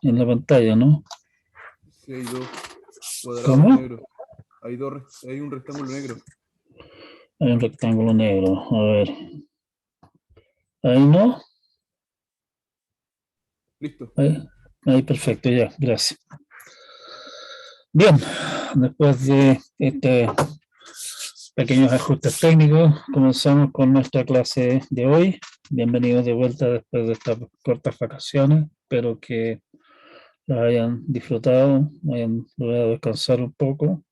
en la pantalla, ¿no? Sí, hay dos cuadrados ¿Cómo? negros. Hay un rectángulo negro. Hay un rectángulo negro. A ver. Ahí no. Listo. Ahí perfecto, ya. Gracias. Bien. Después de pequeños ajustes técnicos, comenzamos con nuestra clase de hoy. Bienvenidos de vuelta después de estas cortas vacaciones. Espero que las hayan disfrutado, hayan logrado descansar un poco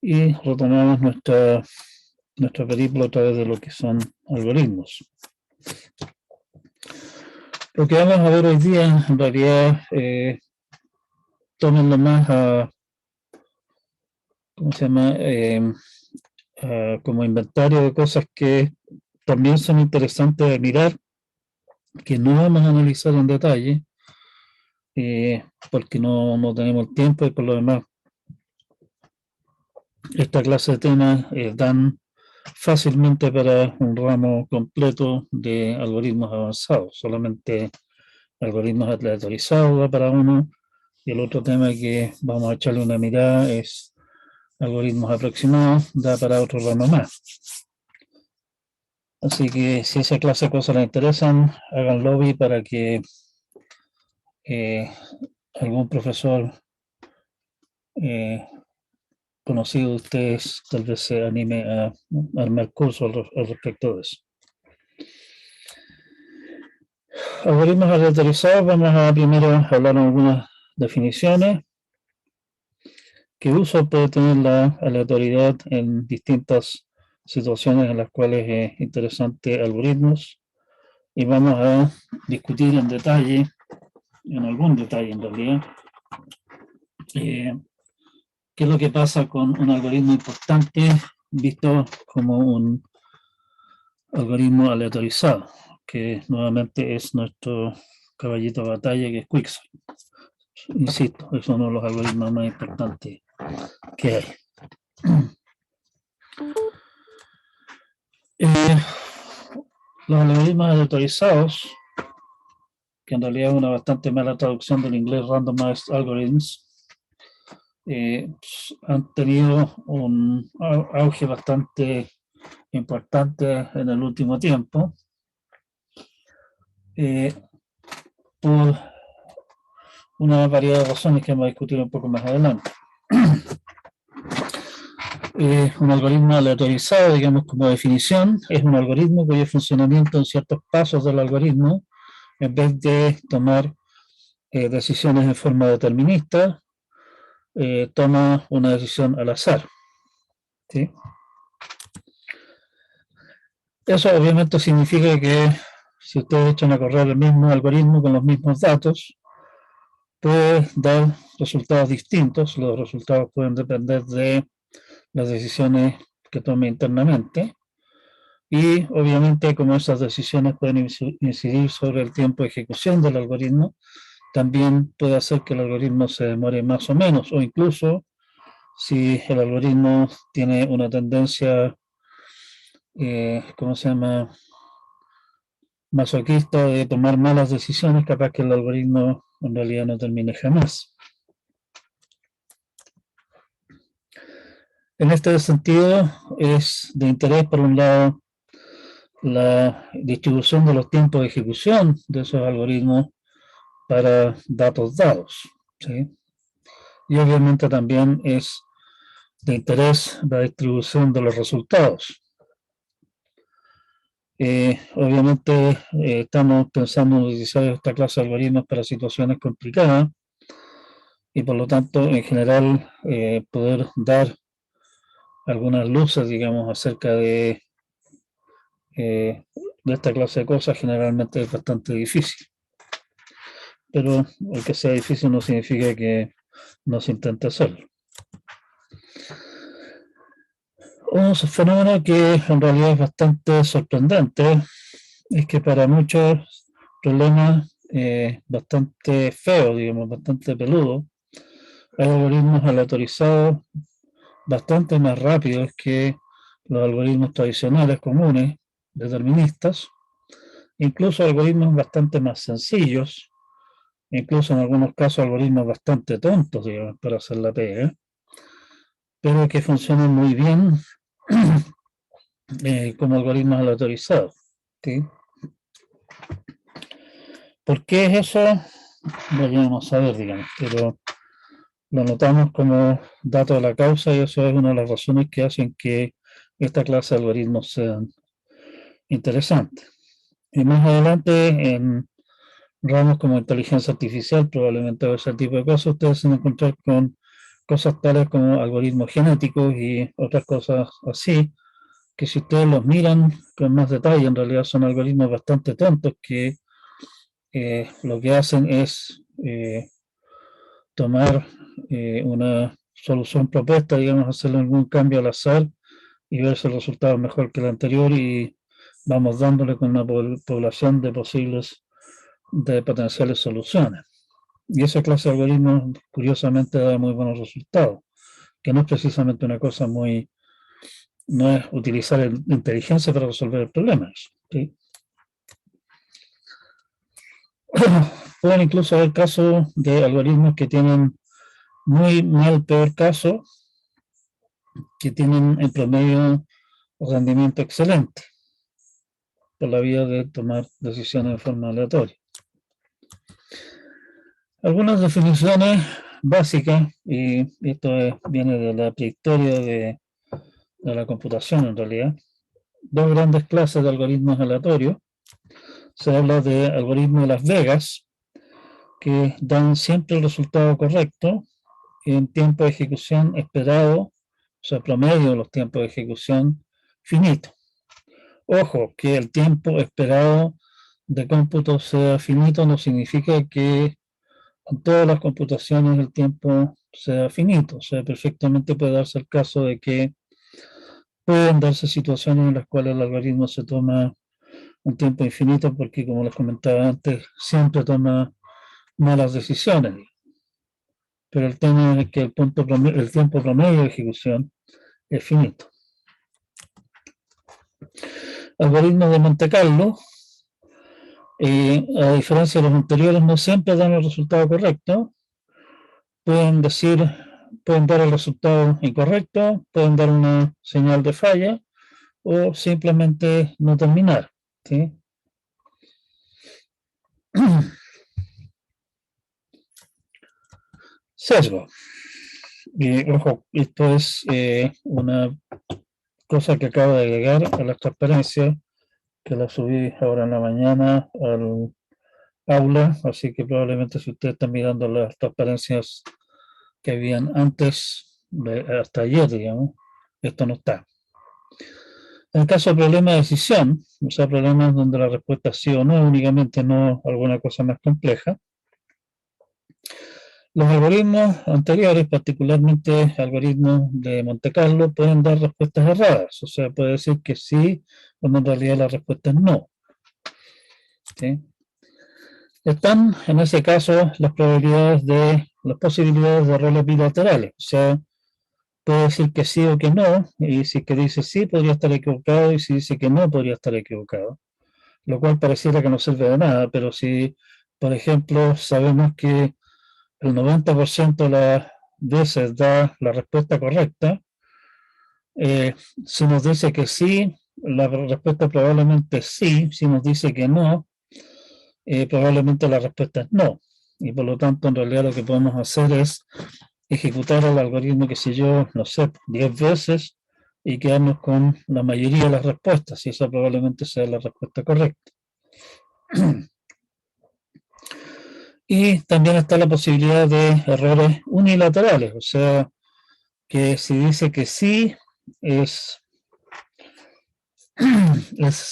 y retomamos nuestra película a través de lo que son algoritmos. Lo que vamos a ver hoy día, en realidad, tómenlo más a, ¿cómo se llama? Como inventario de cosas que también son interesantes de mirar, que no vamos a analizar en detalle, porque no tenemos tiempo y por lo demás, esta clase de temas dan fácilmente para un ramo completo de algoritmos avanzados, solamente algoritmos aleatorizados para uno, y el otro tema que vamos a echarle una mirada es algoritmos aproximados, da para otro ramo más. Así que si esa clase de cosas les interesan, hagan lobby para que algún profesor conocido de ustedes tal vez se anime a armar cursos al respecto de eso. Algoritmos aleatorizados, vamos a primero hablar algunas definiciones. ¿Qué uso puede tener la aleatoriedad en distintas situaciones en las cuales es interesante algoritmos? Y vamos a discutir en detalle, en algún detalle en realidad, qué es lo que pasa con un algoritmo importante visto como un algoritmo aleatorizado, que nuevamente es nuestro caballito de batalla, que es Quicksort. Insisto, es uno de los algoritmos más importantes que hay. Los algoritmos aleatorizados, que en realidad es una bastante mala traducción del inglés randomized algorithms, han tenido un auge bastante importante en el último tiempo, por una variedad de razones que vamos a discutir un poco más adelante. Un algoritmo aleatorizado, digamos como definición, es un algoritmo cuyo funcionamiento en ciertos pasos del algoritmo, en vez de tomar decisiones en forma determinista, toma una decisión al azar. ¿Sí? Eso obviamente significa que si ustedes echan a correr el mismo algoritmo con los mismos datos, puede dar resultados distintos. Los resultados pueden depender de las decisiones que tome internamente y obviamente como esas decisiones pueden incidir sobre el tiempo de ejecución del algoritmo, también puede hacer que el algoritmo se demore más o menos, o incluso si el algoritmo tiene una tendencia, ¿cómo se llama?, masoquista de tomar malas decisiones, capaz que el algoritmo en realidad no termine jamás. En este sentido, es de interés, por un lado, la distribución de los tiempos de ejecución de esos algoritmos para datos dados, ¿sí? Y obviamente también es de interés la distribución de los resultados. Obviamente estamos pensando en utilizar esta clase de algoritmos para situaciones complicadas y por lo tanto en general poder dar algunas luces, digamos, acerca de esta clase de cosas generalmente es bastante difícil. Pero el que sea difícil no significa que no se intente hacerlo. Un fenómeno que en realidad es bastante sorprendente es que para muchos problemas bastante feos, digamos, bastante peludos, hay algoritmos aleatorizados bastante más rápidos que los algoritmos tradicionales comunes, deterministas, incluso algoritmos bastante más sencillos incluso en algunos casos algoritmos bastante tontos, digamos, para hacer la pega, pero que funcionan muy bien como algoritmos aleatorizados. ¿Sí? ¿Por qué es eso? Lo vamos a ver, digamos, pero lo notamos como dato de la causa y eso es una de las razones que hacen que esta clase de algoritmos sean interesantes. Y más adelante, en ramos como inteligencia artificial, probablemente ese tipo de cosas, ustedes se van a encontrar con cosas tales como algoritmos genéticos y otras cosas así, que si ustedes los miran con más detalle, en realidad son algoritmos bastante tontos que lo que hacen es tomar una solución propuesta, digamos, hacerle algún cambio al azar y ver si el resultado es mejor que el anterior y vamos dándole con una población de posibles, de potenciales soluciones. Y esa clase de algoritmos, curiosamente, da muy buenos resultados, que no es precisamente una cosa muy, no es utilizar inteligencia para resolver el problema. ¿Sí? Pueden incluso haber casos de algoritmos que tienen muy mal, peor caso, que tienen en promedio rendimiento excelente por la vía de tomar decisiones de forma aleatoria. Algunas definiciones básicas, y esto viene de la prehistoria de la computación en realidad, dos grandes clases de algoritmos aleatorios. Se habla de algoritmos de Las Vegas, que dan siempre el resultado correcto en tiempo de ejecución esperado, o sea, promedio de los tiempos de ejecución finito. Ojo, que el tiempo esperado de cómputo sea finito no significa que en todas las computaciones el tiempo sea finito. O sea, perfectamente puede darse el caso de que pueden darse situaciones en las cuales el algoritmo se toma un tiempo infinito porque, como les comentaba antes, siempre toma malas decisiones. Pero el tema es que el tiempo promedio de ejecución es finito. Algoritmos de Monte Carlo, a diferencia de los anteriores, no siempre dan el resultado correcto. Pueden dar el resultado incorrecto, pueden dar una señal de falla o simplemente no terminar. ¿Sí? Sesgo. Y ojo, esto es una cosa que acabo de agregar a la transparencia, que la subí ahora en la mañana al aula, así que probablemente si ustedes están mirando las transparencias que habían antes, hasta ayer, digamos, esto no está. En el caso de problema de decisión, o sea, problemas donde la respuesta es sí o no, únicamente no alguna cosa más compleja, los algoritmos anteriores, particularmente algoritmos de Monte Carlo, pueden dar respuestas erradas, o sea, puede decir que sí, cuando en realidad la respuesta es no. ¿Sí? Están, en ese caso, las posibilidades de errores bilaterales, o sea, puede decir que sí o que no, y si que dice sí, podría estar equivocado, y si dice que no, podría estar equivocado, lo cual pareciera que no sirve de nada, pero si, por ejemplo, sabemos que el 90% de las veces da la respuesta correcta, si nos dice que sí, la respuesta probablemente sí, si nos dice que no, probablemente la respuesta es no. Y por lo tanto, en realidad lo que podemos hacer es ejecutar el algoritmo, que sé yo, no sé, 10 veces y quedarnos con la mayoría de las respuestas, y esa probablemente sea la respuesta correcta. Y también está la posibilidad de errores unilaterales, o sea, que si dice que sí, es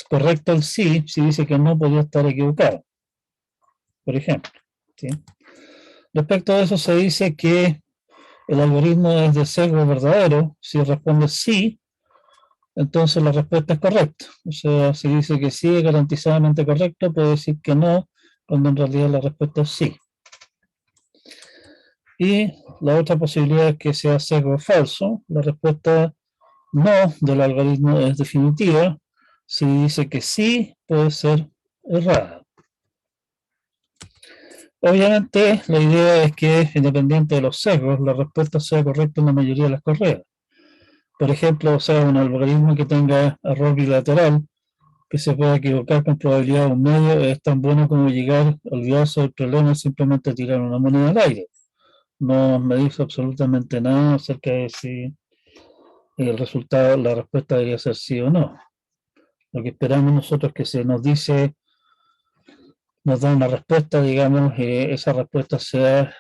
correcto el sí, si dice que no, podría estar equivocado, por ejemplo. ¿Sí? Respecto a eso se dice que el algoritmo es de sesgo verdadero. Si responde sí, entonces la respuesta es correcta. O sea, si dice que sí es garantizadamente correcto, puede decir que no, cuando en realidad la respuesta es sí. Y la otra posibilidad es que sea sesgo falso. La respuesta no del algoritmo es definitiva. Si dice que sí, puede ser errada. Obviamente, la idea es que, independiente de los sesgos, la respuesta sea correcta en la mayoría de las correas. Por ejemplo, o sea, un algoritmo que tenga error bilateral, que se pueda equivocar con probabilidad de un medio, es tan bueno como llegar, olvidarse del problema y simplemente tirar una moneda al aire. No me dice absolutamente nada acerca de si el resultado, la respuesta debería ser sí o no. Lo que esperamos nosotros es que se nos dice, nos da una respuesta, digamos, esa respuesta sea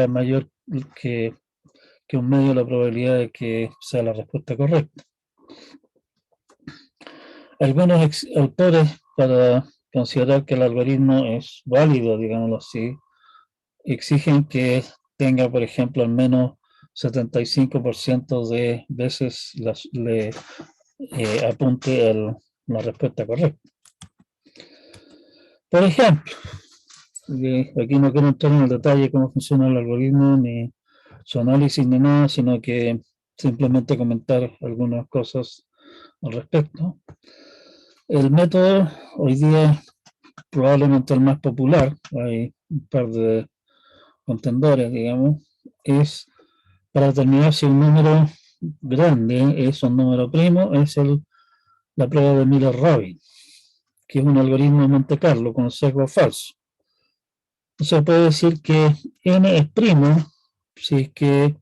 mayor que, que un medio la probabilidad de que sea la respuesta correcta. Algunos autores, para considerar que el algoritmo es válido, digámoslo así, exigen que tenga, por ejemplo, al menos 75% de veces le apunte a la respuesta correcta. Por ejemplo, aquí no quiero entrar en el detalle de cómo funciona el algoritmo, ni su análisis, ni nada, sino que simplemente comentar algunas cosas al respecto. El método hoy día probablemente el más popular, hay un par de contendores, digamos, es para determinar si un número grande es un número primo, es la prueba de Miller-Rabin, que es un algoritmo de Monte Carlo con sesgo falso. O sea, puede decir que n es primo si es que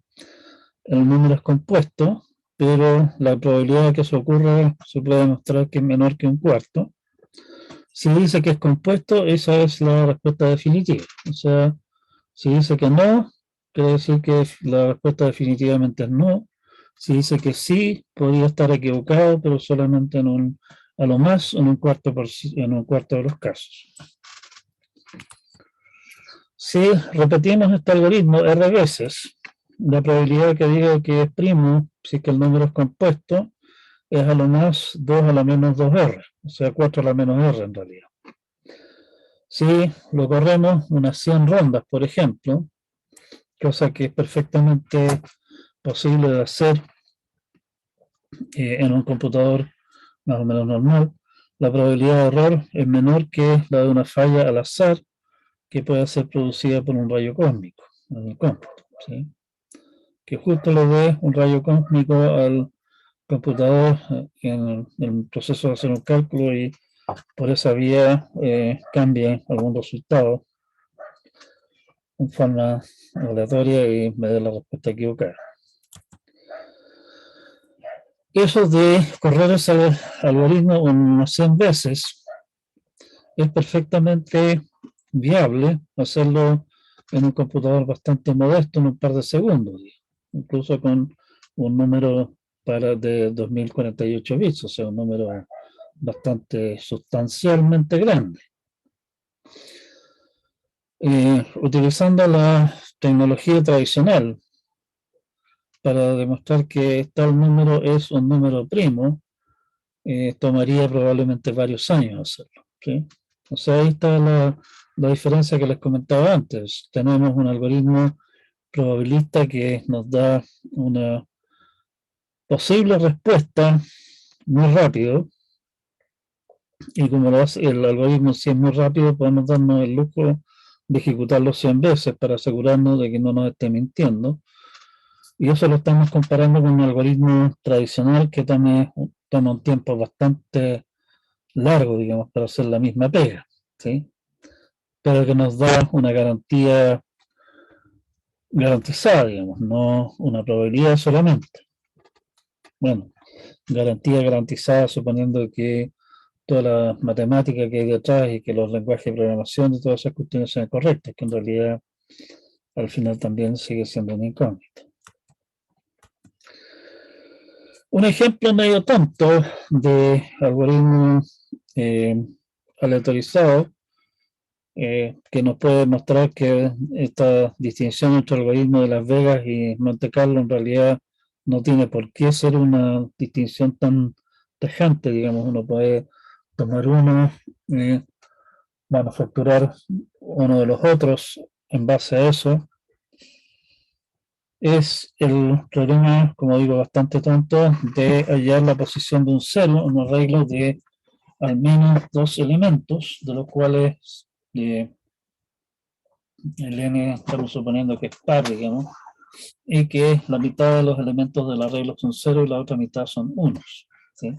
el número es compuesto, pero la probabilidad de que eso ocurra se puede demostrar que es menor que un cuarto. Si dice que es compuesto, esa es la respuesta definitiva. O sea, si dice que no, quiere decir que la respuesta definitivamente es no. Si dice que sí, podría estar equivocado, pero solamente a lo más en un cuarto de los casos. Si repetimos este algoritmo R veces, la probabilidad que diga que es primo, si es que el número es compuesto, es a lo más 2 a la menos 2R, o sea, 4 a la menos R en realidad. Si lo corremos unas 100 rondas, por ejemplo, cosa que es perfectamente posible de hacer en un computador más o menos normal, la probabilidad de error es menor que la de una falla al azar que puede ser producida por un rayo cósmico en el cómputo, ¿sí? Que justo le dé un rayo cósmico al computador en el proceso de hacer un cálculo y por esa vía cambie algún resultado en forma aleatoria y me dé la respuesta equivocada. Eso de correr ese algoritmo unas 100 veces es perfectamente viable hacerlo en un computador bastante modesto en un par de segundos, incluso con un número de 2048 bits, o sea, un número bastante sustancialmente grande. Utilizando la tecnología tradicional para demostrar que tal número es un número primo, tomaría probablemente varios años hacerlo, ¿sí? O sea, ahí está la diferencia que les comentaba antes. Tenemos un algoritmo probabilista que nos da una posible respuesta muy rápido, y como lo hace el algoritmo, si es muy rápido, podemos darnos el lujo de ejecutarlo 100 veces para asegurarnos de que no nos esté mintiendo. Y eso lo estamos comparando con un algoritmo tradicional que toma un tiempo bastante largo, digamos, para hacer la misma pega, ¿sí? Pero que nos da una garantía garantizada, digamos, no una probabilidad solamente. Bueno, garantía garantizada suponiendo que toda la matemática que hay detrás y que los lenguajes de programación y todas esas cuestiones sean correctas, que en realidad al final también sigue siendo una incógnita. Un ejemplo medio tonto de algoritmo aleatorizado que nos puede mostrar que esta distinción entre algoritmo de Las Vegas y Monte Carlo en realidad no tiene por qué ser una distinción tan tajante, digamos. Uno puede tomar uno, manufacturar uno de los otros en base a eso. Es el problema, como digo, bastante tonto de hallar la posición de un cero en un arreglo de al menos dos elementos, de los cuales el n estamos suponiendo que es par, digamos, y que la mitad de los elementos del arreglo son 0 y la otra mitad son unos, ¿sí?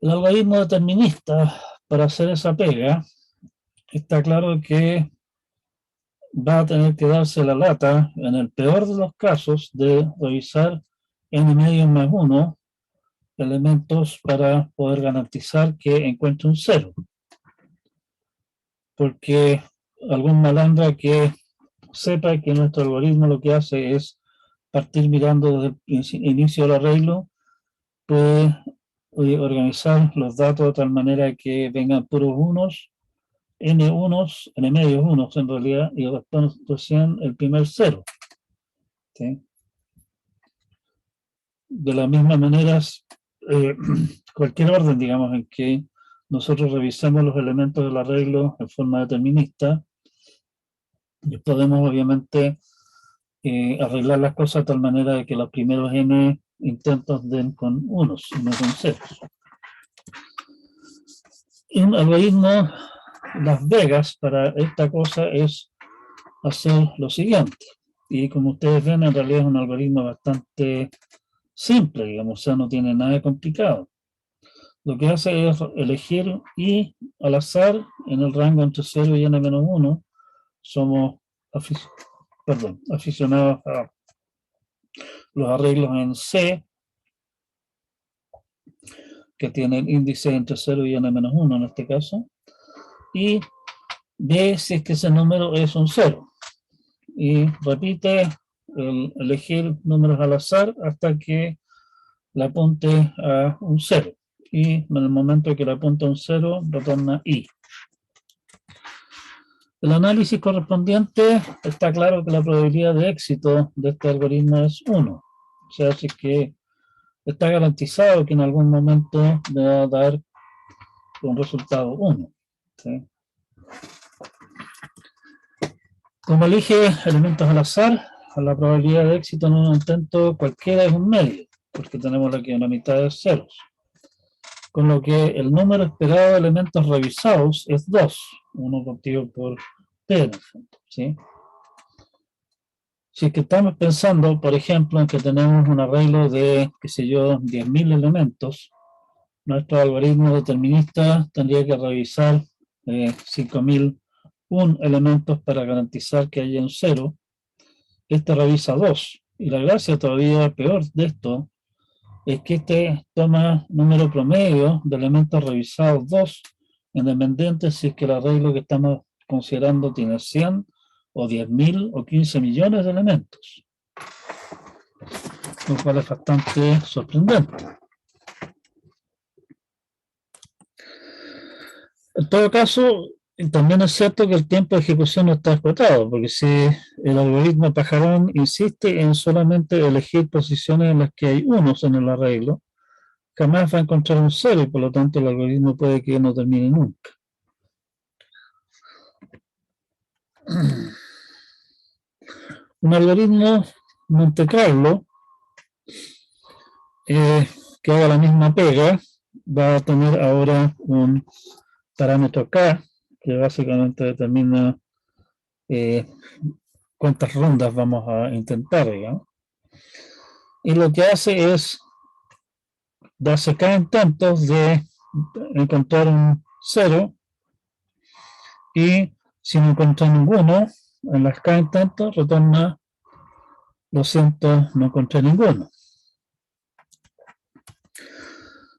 El algoritmo determinista, para hacer esa pega, está claro que va a tener que darse la lata, en el peor de los casos, de revisar n medio más 1 elementos para poder garantizar que encuentre un 0. Porque algún malandra que sepa que nuestro algoritmo lo que hace es partir mirando desde el inicio del arreglo, puede organizar los datos de tal manera que vengan puros unos, n medios unos en realidad, y después recién el primer 0. ¿Sí? De la misma manera, cualquier orden, digamos, en que nosotros revisemos los elementos del arreglo en forma determinista, podemos obviamente arreglar las cosas de tal manera de que los primeros n intentos den con unos y no con ceros. Y un algoritmo Las Vegas para esta cosa es hacer lo siguiente. Y como ustedes ven, en realidad es un algoritmo bastante simple, digamos, o sea, no tiene nada de complicado. Lo que hace es elegir y al azar en el rango entre 0 y n-1. Somos aficionados a los arreglos en C, que tienen índice entre 0 y n-1 en este caso, y ve si es que ese número es un 0. Y repite elegir números al azar hasta que le apunte a un 0. Y en el momento que le apunte a un 0, retorna I. El análisis correspondiente está claro que la probabilidad de éxito de este algoritmo es 1. O sea, si es que está garantizado que en algún momento le va a dar un resultado 1. ¿Sí? Como elige elementos al azar, la probabilidad de éxito en un intento cualquiera es un medio, porque tenemos aquí una mitad de ceros. Con lo que el número esperado de elementos revisados es 2, 1 partido por P, ¿sí? Si es que estamos pensando, por ejemplo, en que tenemos un arreglo de, qué sé yo, 10.000 elementos, nuestro algoritmo determinista tendría que revisar 5.001 elementos para garantizar que haya un 0. Este revisa 2. Y la gracia todavía peor de esto es que este toma número promedio de elementos revisados 2, independiente si es que el arreglo que estamos considerando tiene 100 o 10.000 o 15 millones de elementos, lo cual es bastante sorprendente. En todo caso, también es cierto que el tiempo de ejecución no está esgotado, porque si el algoritmo pajarón insiste en solamente elegir posiciones en las que hay unos en el arreglo, jamás va a encontrar un 0 y por lo tanto el algoritmo puede que no termine nunca. Un algoritmo Monte Carlo que haga la misma pega va a tener ahora un parámetro K que básicamente determina cuántas rondas vamos a intentar, digamos. Y lo que hace es darse K intentos de encontrar un 0 y si no encuentra ninguno en las K intentos retorna lo siento, no encontré ninguno.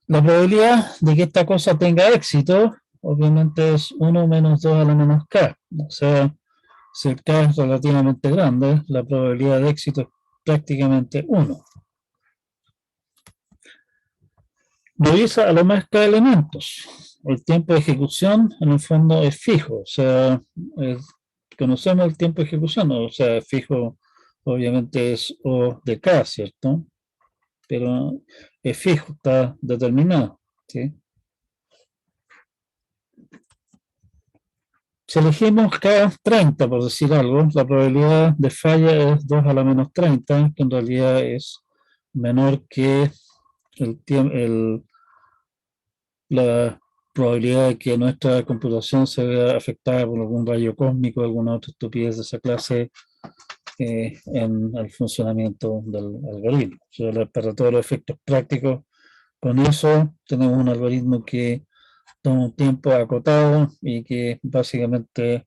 La probabilidad de que esta cosa tenga éxito obviamente es 1 menos 2 a la menos K. O sea, si el K es relativamente grande, la probabilidad de éxito es prácticamente 1. Revisa a lo más K elementos. El tiempo de ejecución en el fondo es fijo. O sea, conocemos el tiempo de ejecución. O sea, fijo obviamente es O de K, ¿cierto? Pero es fijo, está determinado, ¿sí? Si elegimos K30, por decir algo, la probabilidad de falla es 2 a la menos 30, que en realidad es menor que la probabilidad de que nuestra computación se vea afectada por algún rayo cósmico, alguna otra estupidez de esa clase en el funcionamiento del algoritmo. O sea, para todos los efectos prácticos, con eso tenemos un algoritmo que toma un tiempo acotado y que básicamente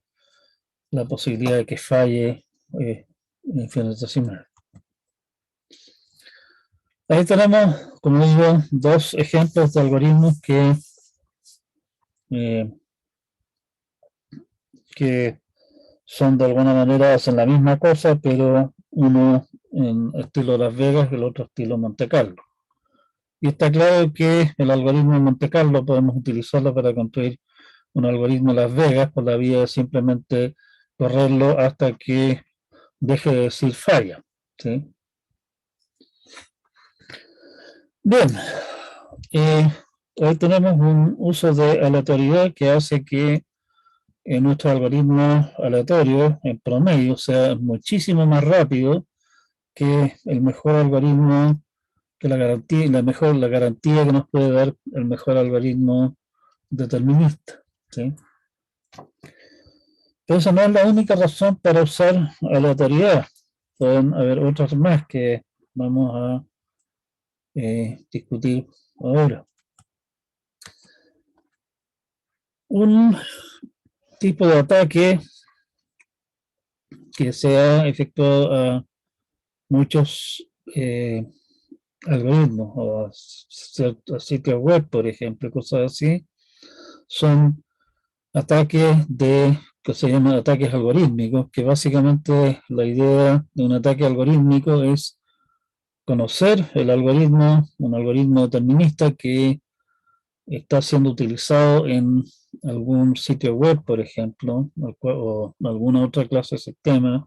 la posibilidad de que falle infinitesimal. Ahí tenemos, como digo, dos ejemplos de algoritmos que son de alguna manera, hacen la misma cosa, pero uno en estilo Las Vegas y el otro estilo Monte Carlo. Y está claro que el algoritmo de Monte Carlo podemos utilizarlo para construir un algoritmo Las Vegas por la vía de simplemente correrlo hasta que deje de decir falla. ¿Sí? Bien, hoy tenemos un uso de aleatoriedad que hace que nuestro algoritmo aleatorio en promedio sea muchísimo más rápido que el mejor algoritmo, que la garantía, la garantía que nos puede dar el mejor algoritmo determinista. ¿Sí? Pero esa no es la única razón para usar aleatoriedad. Pueden haber otras más que vamos a discutir ahora. Un tipo de ataque que se ha efectuado a muchos algoritmos o a sitios web, por ejemplo, cosas así, son ataques que se llaman ataques algorítmicos, que básicamente la idea de un ataque algorítmico es conocer el algoritmo, un algoritmo determinista que está siendo utilizado en algún sitio web, por ejemplo, o alguna otra clase de sistema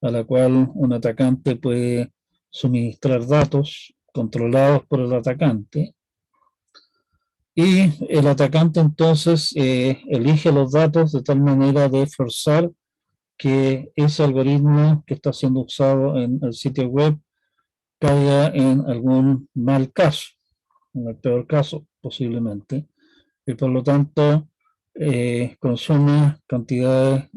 a la cual un atacante puede suministrar datos controlados por el atacante. Y el atacante entonces elige los datos de tal manera de forzar que ese algoritmo que está siendo usado en el sitio web caiga en algún mal caso, en el peor caso posiblemente, y por lo tanto consume cantidades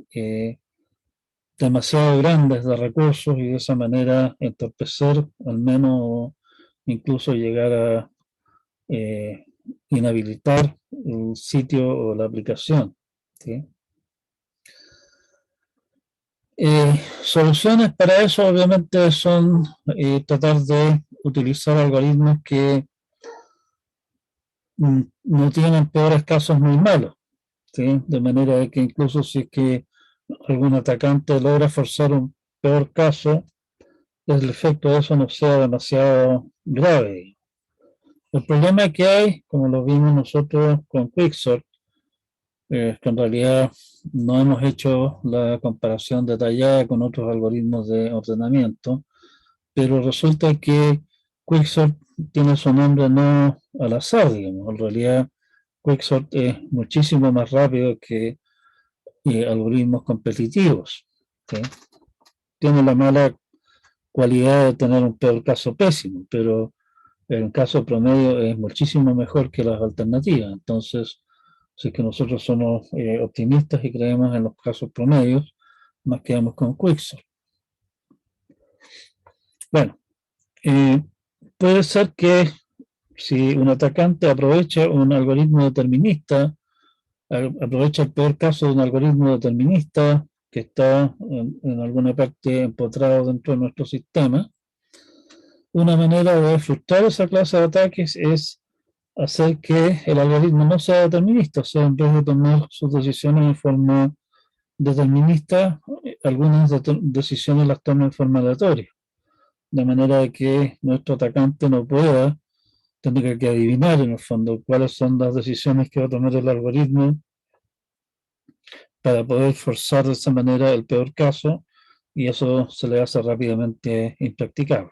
demasiado grandes de recursos y de esa manera entorpecer, al menos o incluso llegar a inhabilitar el sitio o la aplicación. ¿Sí? Soluciones para eso obviamente son tratar de utilizar algoritmos que no tienen peores casos muy malos, ¿sí? De manera de que incluso si es que algún atacante logra forzar un peor caso, el efecto de eso no sea demasiado grave. El problema que hay, como lo vimos nosotros con Quicksort, que en realidad no hemos hecho la comparación detallada con otros algoritmos de ordenamiento, pero resulta que Quicksort tiene su nombre no al azar, digamos. En realidad, Quicksort es muchísimo más rápido que algoritmos competitivos. ¿Sí? Tiene la mala cualidad de tener un peor caso pésimo, pero en caso promedio es muchísimo mejor que las alternativas. Entonces, si es que nosotros somos optimistas y creemos en los casos promedios, nos quedamos con Quicksort. Bueno, puede ser que si un atacante aprovecha un algoritmo determinista, aprovecha el peor caso de un algoritmo determinista que está en alguna parte empotrado dentro de nuestro sistema, una manera de frustrar esa clase de ataques es hacer que el algoritmo no sea determinista, o sea, en vez de tomar sus decisiones en forma determinista, algunas decisiones las toma en forma aleatoria, de manera de que nuestro atacante no pueda tener que adivinar en el fondo cuáles son las decisiones que va a tomar el algoritmo para poder forzar de esa manera el peor caso, y eso se le hace rápidamente impracticable.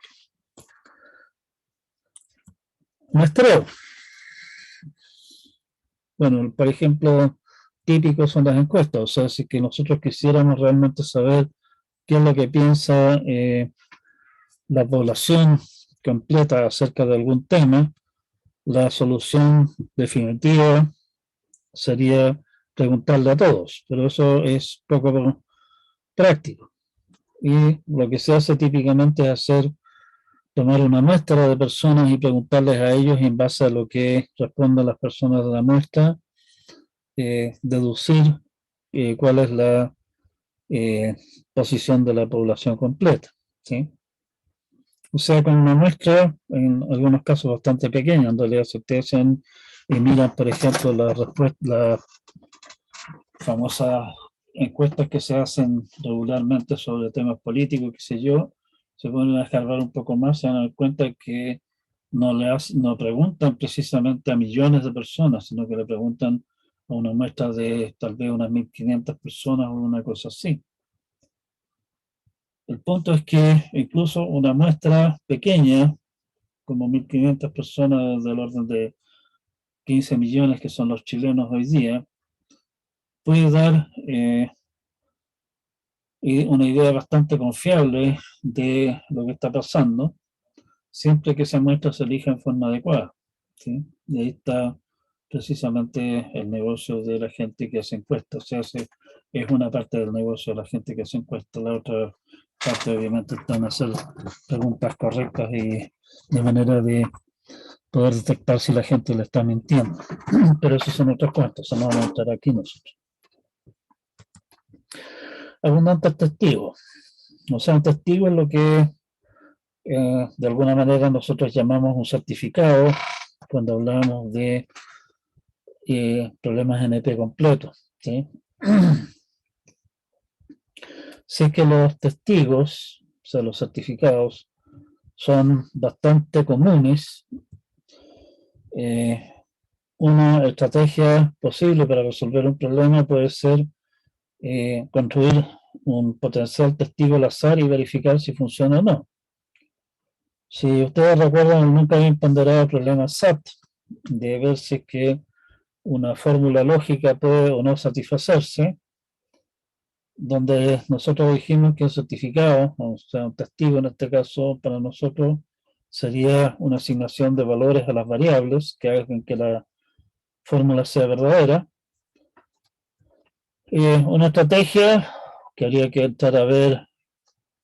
Muestreo. Bueno, por ejemplo, típicos son las encuestas, o sea, si que nosotros quisiéramos realmente saber qué es lo que piensa la población completa acerca de algún tema, la solución definitiva sería preguntarle a todos, pero eso es poco práctico. Y lo que se hace típicamente es tomar una muestra de personas y preguntarles a ellos, y en base a lo que respondan las personas de la muestra, deducir cuál es la posición de la población completa, ¿sí? O sea, con una muestra, en algunos casos bastante pequeña, en realidad, si ustedes y miran, por ejemplo, las famosas encuestas que se hacen regularmente sobre temas políticos, qué sé yo, se ponen a escarbar un poco más, se dan cuenta que no preguntan precisamente a millones de personas, sino que le preguntan a una muestra de tal vez unas 1.500 personas o una cosa así. El punto es que incluso una muestra pequeña, como 1.500 personas del orden de 15 millones que son los chilenos hoy día, puede dar una idea bastante confiable de lo que está pasando, siempre que esa muestra se elija en forma adecuada, ¿sí? Y ahí está precisamente el negocio de la gente que hace encuestas. O sea, es una parte del negocio de la gente que hace encuestas. La otra parte, obviamente, está en hacer preguntas correctas y de manera de poder detectar si la gente le está mintiendo. Pero eso son otras cuentas, eso no vamos a estar aquí nosotros. Abundantes testigos. O sea, un testigo es lo que de alguna manera nosotros llamamos un certificado cuando hablamos de problemas NP completos, ¿sí? Sé que los testigos, o sea, los certificados, son bastante comunes. Una estrategia posible para resolver un problema puede ser construir un potencial testigo al azar y verificar si funciona o no. Si ustedes recuerdan, nunca habían ponderado el problema SAT, de ver si es que una fórmula lógica puede o no satisfacerse, donde nosotros dijimos que el certificado, o sea, un testigo en este caso para nosotros, sería una asignación de valores a las variables que hagan que la fórmula sea verdadera. Una estrategia que habría que entrar a ver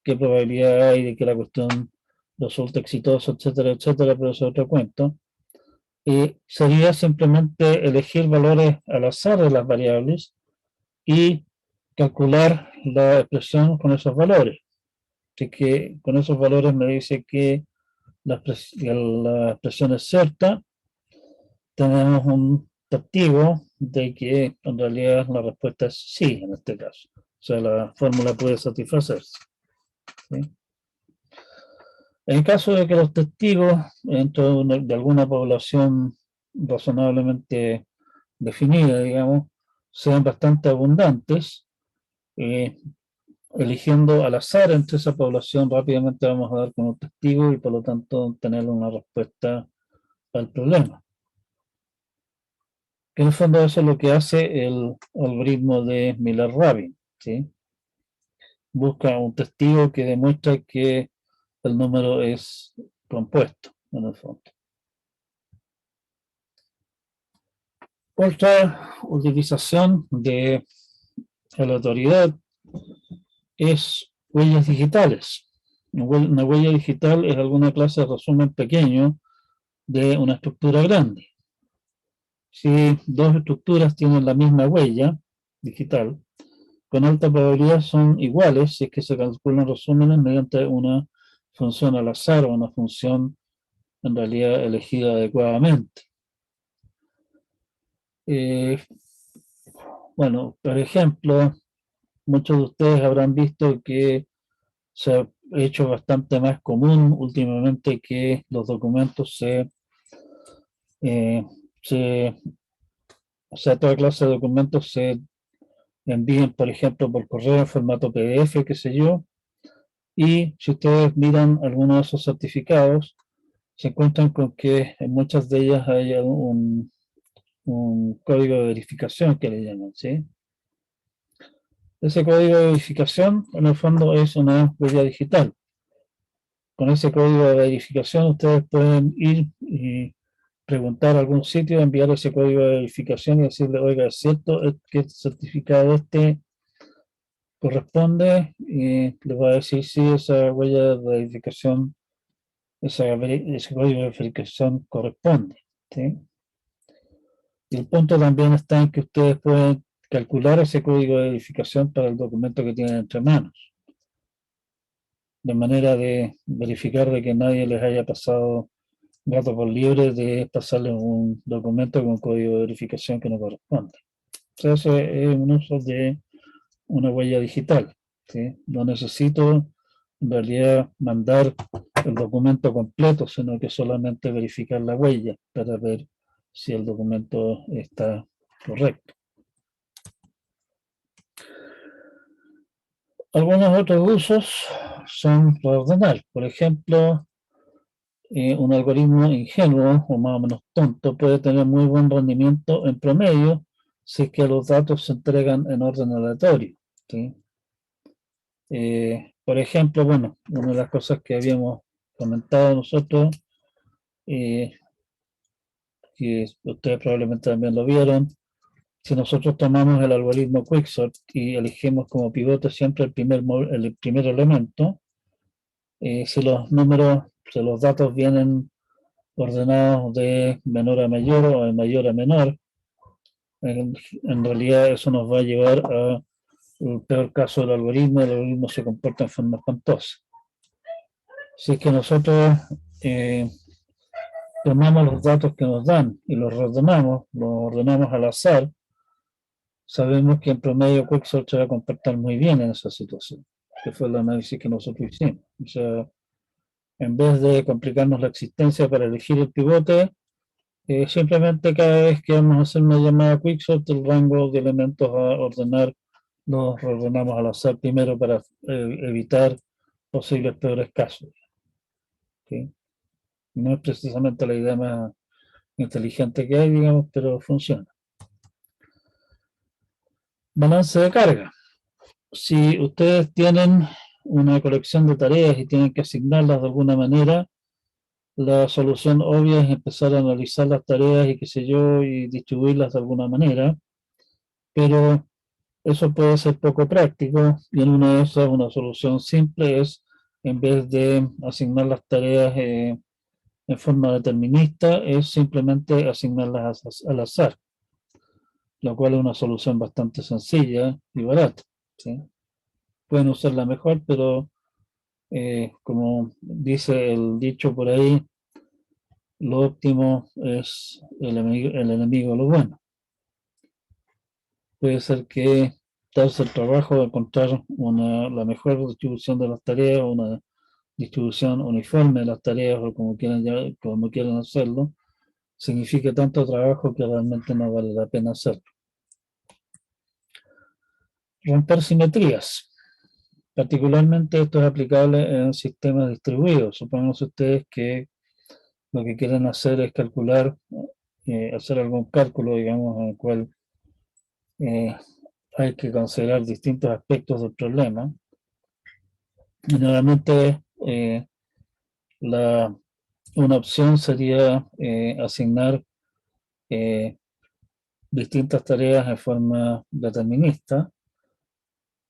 qué probabilidad hay de que la cuestión resulte exitosa, etcétera, etcétera, pero eso es otro cuento. Sería simplemente elegir valores al azar de las variables y calcular la expresión con esos valores. Así que con esos valores me dice que la expresión es cierta, tenemos un testigo de que en realidad la respuesta es sí en este caso. O sea, la fórmula puede satisfacerse, ¿sí? En caso de que los testigos dentro de alguna población razonablemente definida, digamos, sean bastante abundantes, eh, eligiendo al azar entre esa población, rápidamente vamos a dar como testigo y por lo tanto tener una respuesta al problema. Que en el fondo eso es lo que hace el algoritmo de Miller-Rabin, ¿sí? Busca un testigo que demuestra que el número es compuesto, en el fondo. Otra utilización de la autoridad es huellas digitales. Una huella digital es alguna clase de resumen pequeño de una estructura grande. Si dos estructuras tienen la misma huella digital, con alta probabilidad son iguales si es que se calculan resúmenes mediante una función al azar o una función en realidad elegida adecuadamente. Bueno, por ejemplo, muchos de ustedes habrán visto que se ha hecho bastante más común últimamente que los documentos eh, se o sea, toda clase de documentos se envíen, por ejemplo, por correo en formato PDF, qué sé yo, y si ustedes miran algunos de esos certificados, se encuentran con que en muchas de ellas hay un código de verificación que le llaman, ¿sí? Ese código de verificación, en el fondo, es una huella digital. Con ese código de verificación ustedes pueden ir y preguntar a algún sitio, enviar ese código de verificación y decirle, oiga, ¿es cierto que el certificado este corresponde? Y le va a decir si esa huella de verificación, ese código de verificación corresponde, ¿sí? Y el punto también está en que ustedes pueden calcular ese código de verificación para el documento que tienen entre manos, de manera de verificar de que nadie les haya pasado gato por liebre de pasarles un documento con código de verificación que no corresponde. O sea, ese es un uso de una huella digital, ¿sí? No necesito en realidad mandar el documento completo, sino que solamente verificar la huella para ver si el documento está correcto. Algunos otros usos son reordenar. Por ejemplo, un algoritmo ingenuo o más o menos tonto puede tener muy buen rendimiento en promedio si es que los datos se entregan en orden aleatorio, ¿sí? Por ejemplo, bueno, una de las cosas que habíamos comentado nosotros, que ustedes probablemente también lo vieron, si nosotros tomamos el algoritmo Quicksort y elegimos como pivote siempre el primer elemento, si los números, si los datos vienen ordenados de menor a mayor o de mayor a menor, en realidad eso nos va a llevar a el peor caso del algoritmo. El algoritmo se comporta en forma espantosa. Si es que nosotros tomamos los datos que nos dan y los ordenamos al azar, sabemos que en promedio Quicksort se va a comportar muy bien en esa situación, que fue el análisis que nosotros hicimos. O sea, en vez de complicarnos la existencia para elegir el pivote, simplemente cada vez que vamos a hacer una llamada Quicksort, el rango de elementos a ordenar los reordenamos al azar primero para evitar posibles peores casos, ¿sí? No es precisamente la idea más inteligente que hay, digamos, pero funciona. Balance de carga. Si ustedes tienen una colección de tareas y tienen que asignarlas de alguna manera, la solución obvia es empezar a analizar las tareas y qué sé yo, y distribuirlas de alguna manera, pero eso puede ser poco práctico y en una de esas una solución simple es, en vez de asignar las tareas en forma determinista, es simplemente asignarlas al azar, lo cual es una solución bastante sencilla y barata, ¿sí? Pueden usarla mejor, pero como dice el dicho por ahí, lo óptimo es el enemigo de lo bueno. Puede ser que darse el trabajo de encontrar la mejor distribución de las tareas, una distribución uniforme de las tareas o como quieran hacerlo, significa tanto trabajo que realmente no vale la pena hacerlo. Romper simetrías. Particularmente esto es aplicable en sistemas distribuidos. Supongamos ustedes que lo que quieren hacer es calcular, hacer algún cálculo, digamos, en el cual hay que considerar distintos aspectos del problema. Generalmente una opción sería asignar distintas tareas en forma determinista,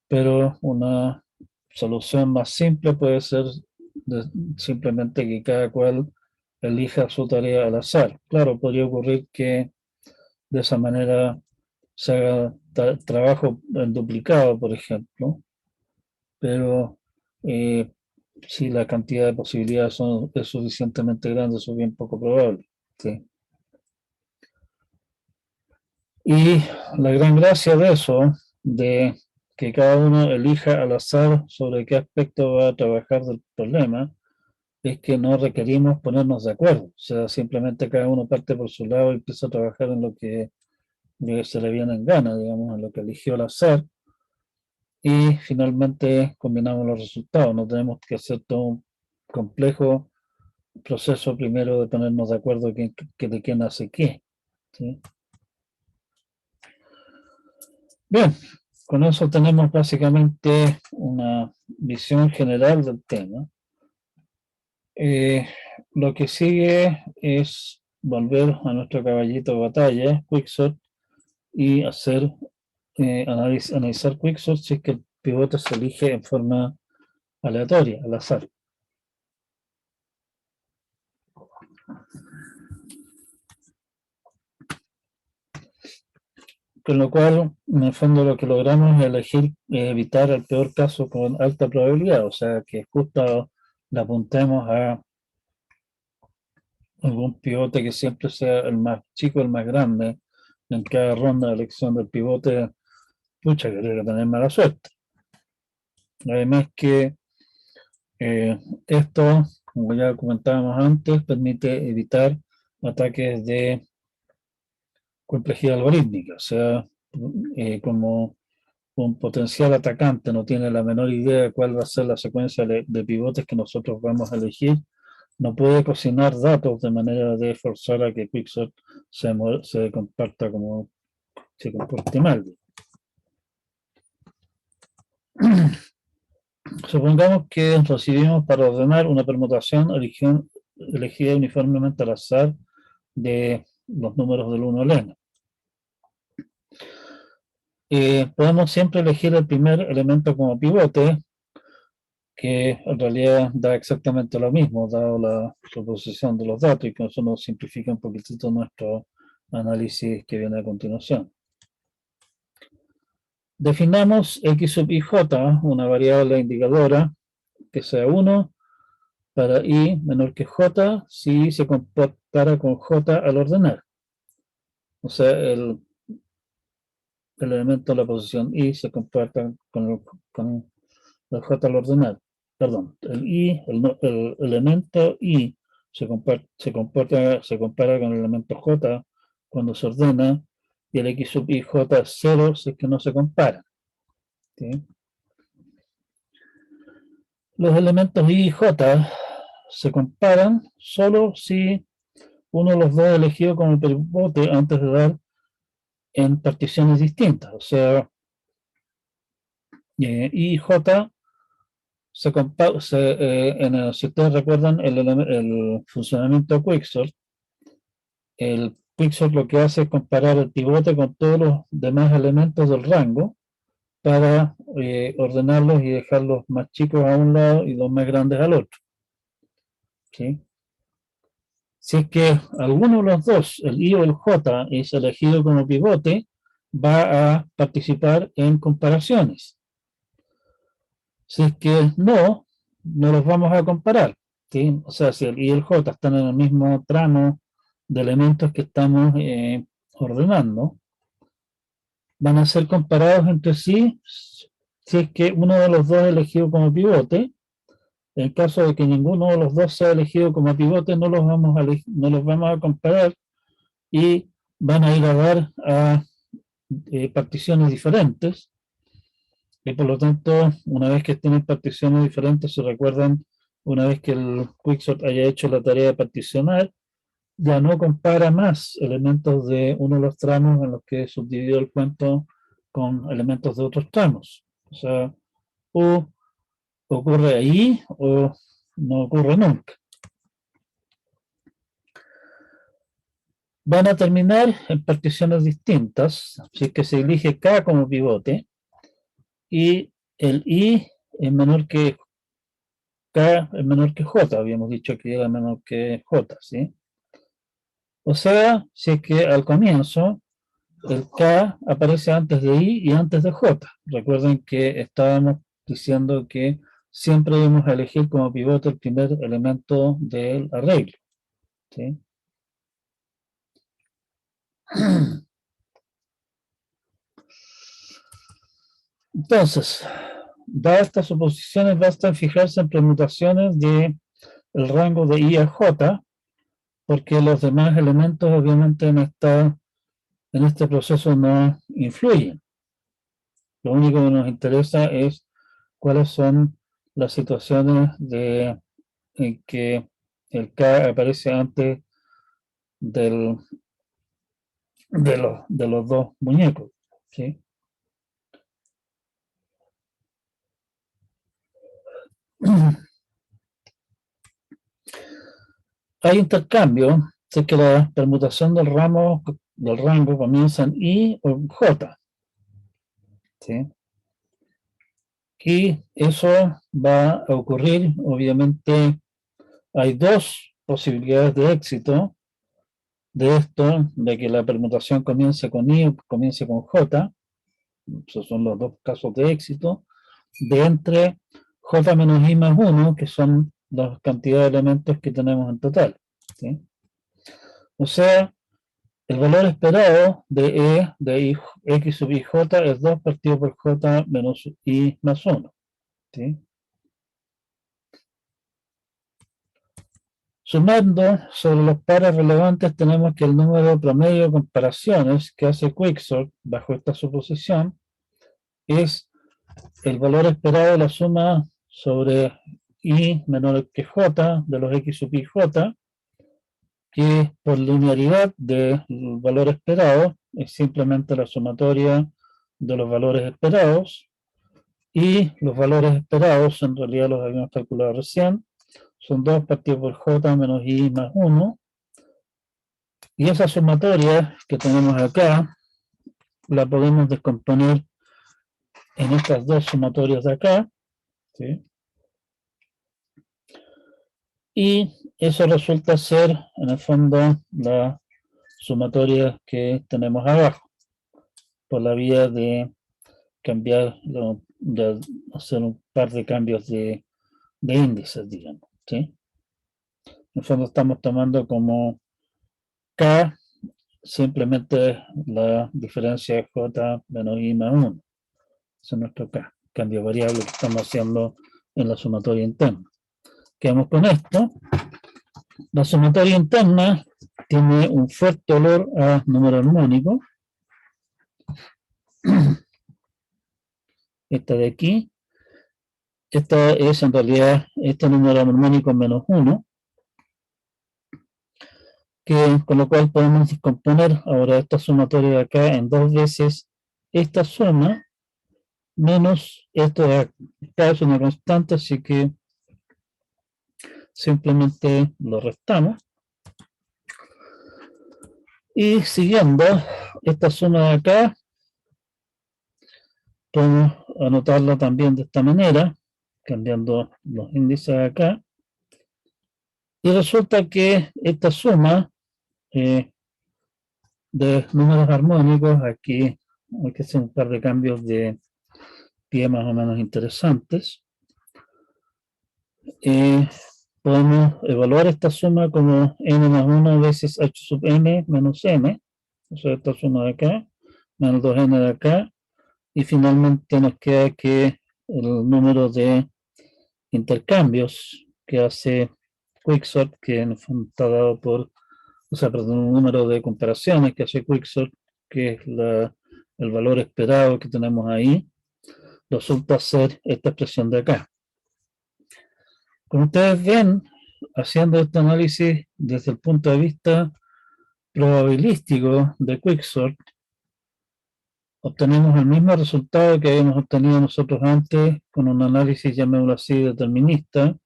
pero una solución más simple puede ser simplemente que cada cual elija su tarea al azar. Claro, podría ocurrir que de esa manera se haga trabajo en duplicado, por ejemplo, pero si la cantidad de posibilidades es suficientemente grande, eso es bien poco probable, ¿sí? Y la gran gracia de eso, de que cada uno elija al azar sobre qué aspecto va a trabajar del problema, es que no requerimos ponernos de acuerdo. O sea, simplemente cada uno parte por su lado y empieza a trabajar en lo que se le viene en gana, digamos, en lo que eligió al azar, y finalmente combinamos los resultados. No tenemos que hacer todo un complejo proceso primero de ponernos de acuerdo de quién hace qué, ¿sí? Bien, con eso tenemos básicamente una visión general del tema. Lo que sigue es volver a nuestro caballito de batalla, Quicksort, y hacer analizar Quicksort si es que el pivote se elige en forma aleatoria, al azar. Con lo cual, en el fondo, lo que logramos es elegir evitar el peor caso con alta probabilidad, o sea, que justo le apuntemos a algún pivote que siempre sea el más chico, el más grande, en cada ronda de elección del pivote, pucha, que habría que tener mala suerte. Además que esto, como ya comentábamos antes, permite evitar ataques de complejidad algorítmica, o sea, como un potencial atacante no tiene la menor idea de cuál va a ser la secuencia de pivotes que nosotros vamos a elegir, no puede cocinar datos de manera de forzar a que Quicksort se comporta como se comporte mal. Supongamos que recibimos para ordenar una permutación elegida uniformemente al azar de los números del 1 al n. Podemos siempre elegir el primer elemento como pivote, que en realidad da exactamente lo mismo, dado la suposición de los datos, y con eso nos simplifica un poquitito nuestro análisis que viene a continuación. Definamos x sub ij, una variable indicadora que sea 1 para i menor que j si se compara con j al ordenar. O sea, el elemento de la posición i se comporta con el j al ordenar. Perdón, el elemento i se compara con el elemento j cuando se ordena, y el x sub ij es 0 si es que no se compara. ¿Sí? Los elementos i y j se comparan solo si uno de los dos es elegido como pivote antes de dar en particiones distintas. O sea, i y j si ustedes recuerdan el funcionamiento de Quicksort, el Quicksort lo que hace es comparar el pivote con todos los demás elementos del rango para ordenarlos y dejarlos más chicos a un lado y los más grandes al otro. ¿Sí? Si es que alguno de los dos, el i o el j, es elegido como pivote, va a participar en comparaciones. Si es que no los vamos a comparar. ¿Sí? O sea, si el i y el j están en el mismo tramo de elementos que estamos ordenando, van a ser comparados entre sí si es que uno de los dos es elegido como pivote. En caso de que ninguno de los dos sea elegido como pivote, no los vamos a comparar y van a ir a dar a particiones diferentes. Y por lo tanto, una vez que estén en particiones diferentes, se recuerdan, una vez que el Quicksort haya hecho la tarea de particionar, ya no compara más elementos de uno de los tramos en los que subdividió el cuento con elementos de otros tramos. O sea, o ocurre ahí o no ocurre nunca. Van a terminar en particiones distintas, así que se elige K como pivote y el I es menor que K es menor que J, habíamos dicho que era menor que J, ¿sí? O sea, si es que al comienzo el K aparece antes de I y antes de J. Recuerden que estábamos diciendo que siempre debemos elegir como pivote el primer elemento del arreglo, ¿sí? Entonces, dadas estas suposiciones, basta fijarse en permutaciones de el rango de I a J, porque los demás elementos obviamente en este proceso no influyen. Lo único que nos interesa es cuáles son las situaciones en que el K aparece antes del, de los dos muñecos, ¿sí? Hay intercambio si es que la permutación del rango comienza en I o en J. ¿Sí? Y eso va a ocurrir, obviamente, hay dos posibilidades de éxito de esto, de que la permutación comience con I o comience con J. Esos son los dos casos de éxito, de entre J menos I más 1, que son las cantidades de elementos que tenemos en total. ¿Sí? O sea, el valor esperado de E de I, X sub I J es 2 partido por J menos I más 1. ¿Sí? Sumando sobre los pares relevantes, tenemos que el número promedio de comparaciones que hace Quicksort bajo esta suposición es el valor esperado de la suma sobre I menor que J de los X sub I J, que por linearidad del valor esperado es simplemente la sumatoria de los valores esperados, y los valores esperados en realidad los habíamos calculado recién, son 2 partido por J menos I más 1, y esa sumatoria que tenemos acá la podemos descomponer en estas dos sumatorias de acá, ¿sí? Y eso resulta ser en el fondo la sumatoria que tenemos abajo, por la vía de cambiar, de hacer un par de cambios de índices, digamos, ¿sí? En el fondo estamos tomando como K simplemente la diferencia de J menos I más 1. Ese es nuestro K, cambio variable que estamos haciendo en la sumatoria interna. Quedamos con esto. La sumatoria interna tiene un fuerte olor a número armónico. Esta de aquí. Esta es en realidad este número armónico menos 1. Con lo cual podemos descomponer ahora esta sumatoria de acá en dos veces esta suma menos esto de acá. Esta es una constante, así que simplemente lo restamos. Y siguiendo esta suma de acá, podemos anotarla también de esta manera, cambiando los índices de acá. Y resulta que esta suma de números armónicos, aquí hay que hacer un par de cambios de pie más o menos interesantes. Podemos evaluar esta suma como n más 1 veces h sub n menos m, o sea, esta suma de acá, menos 2n de acá, y finalmente nos queda que el número de intercambios que hace Quicksort, que en el fondo está dado por, o sea, perdón, un número de comparaciones que hace Quicksort, que es el valor esperado que tenemos ahí, resulta ser esta expresión de acá. Como ustedes ven, haciendo este análisis desde el punto de vista probabilístico de Quicksort, obtenemos el mismo resultado que habíamos obtenido nosotros antes con un análisis, llamémoslo así, determinista,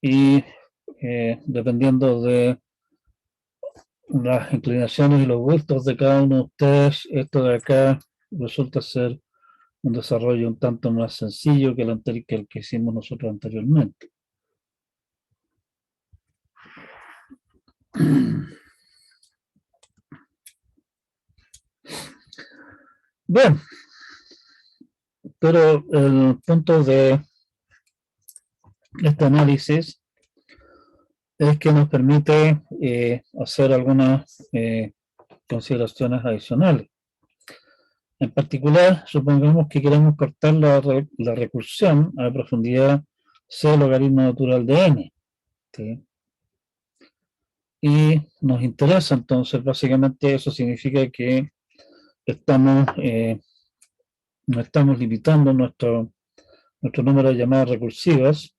y dependiendo de las inclinaciones y los gustos de cada uno de ustedes, esto de acá resulta ser un desarrollo un tanto más sencillo que el que hicimos nosotros anteriormente. Bien, pero el punto de este análisis es que nos permite hacer algunas consideraciones adicionales. En particular, supongamos que queremos cortar la recursión a profundidad C logaritmo natural de n. ¿Sí? Y nos interesa entonces, básicamente eso significa que no estamos limitando nuestro número de llamadas recursivas,